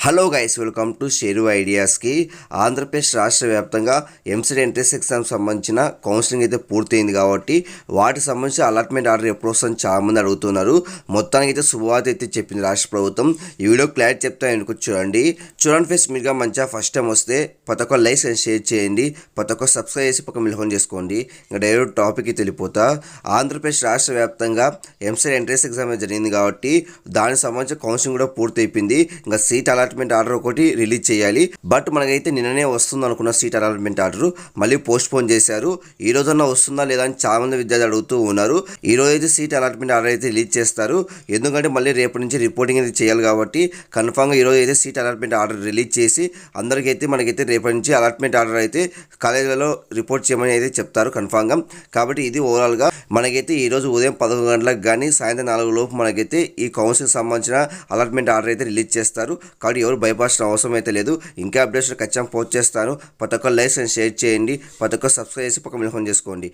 Hello guys, welcome to షేరు ఐడియాస్కి. ఆంధ్రప్రదేశ్ రాష్ట్ర వ్యాప్తంగా ఎంసెట్ ఎంట్రన్స్ ఎగ్జామ్ సంబంధించిన కౌన్సిలింగ్ అయితే పూర్తయింది కాబట్టి వాటికి సంబంధించి అలాట్మెంట్ ఆర్డర్ ఎప్పుడు వస్తుందని చాలామంది అడుగుతున్నారు. మొత్తానికి అయితే శుభవార్త అయితే చెప్పింది రాష్ట్ర ప్రభుత్వం. ఈ వీడియో క్లారిటీ చెప్తా ఎందుకు చూడండి ఫ్రెండ్స్. మీరుగా మంచిగా ఫస్ట్ టైం వస్తే ప్రతి ఒక్క లైక్ అండ్ షేర్ చేయండి, ప్రతి ఒక్క సబ్స్క్రైబ్ చేసి పక్క మిల్హోన్ చేసుకోండి. ఇంకా డైరెక్ట్ టాపిక్కి వెళ్ళిపోతా. ఆంధ్రప్రదేశ్ రాష్ట్ర వ్యాప్తంగా ఎంసెట్ ఎంట్రన్స్ ఎగ్జామ్ జరిగింది కాబట్టి దానికి సంబంధించిన కౌన్సిలింగ్ కూడా పూర్తయిపోయింది. ఇంకా సీట్ అలాట్మెంట్ ఆర్డర్ ఒకటి రిలీజ్ చేయాలి. బట్ మనకైతే నిన్ననే వస్తుంది అనుకున్న సీట్ అలాట్మెంట్ ఆర్డర్ మళ్ళీ పోస్ట్ పోన్ చేశారు. ఈ రోజన్నా వస్తుందా లేదా అని చాలా మంది విద్యార్థులు అడుగుతూ ఉన్నారు. ఈ రోజు అయితే సీట్ అలాట్మెంట్ ఆర్డర్ అయితే రిలీజ్ చేస్తారు. ఎందుకంటే మళ్ళీ రేపటి నుంచి రిపోర్టింగ్ అయితే చేయాలి కాబట్టి కన్ఫామ్గా ఈరోజు అయితే సీట్ అలాట్మెంట్ ఆర్డర్ రిలీజ్ చేసి అందరికైతే మనకైతే రేపటి నుంచి అలాట్మెంట్ ఆర్డర్ అయితే కాలేజీలలో రిపోర్ట్ చేయమని అయితే చెప్తారు కన్ఫామ్గా. కాబట్టి ఇది ఓవరాల్గా మనకైతే ఈరోజు ఉదయం 11 గంటలకు కానీ సాయంత్రం 4 లోపు మనకైతే ఈ కౌన్సిల్ సంబంధించిన అలాట్మెంట్ ఆర్డర్ అయితే రిలీజ్ చేస్తారు. కాబట్టి ఎవరు భయపడాల్సిన అవసరం అయితే లేదు. ఇంకా అప్డేట్స్ ఖచ్చితంగా పోస్ట్ చేస్తాను. ప్రతి ఒక్క లైక్ అండ్ షేర్ చేయండి, ప్రతి ఒక్క సబ్స్క్రైబ్ చేసి పక్క మిల్హోన్ చేసుకోండి.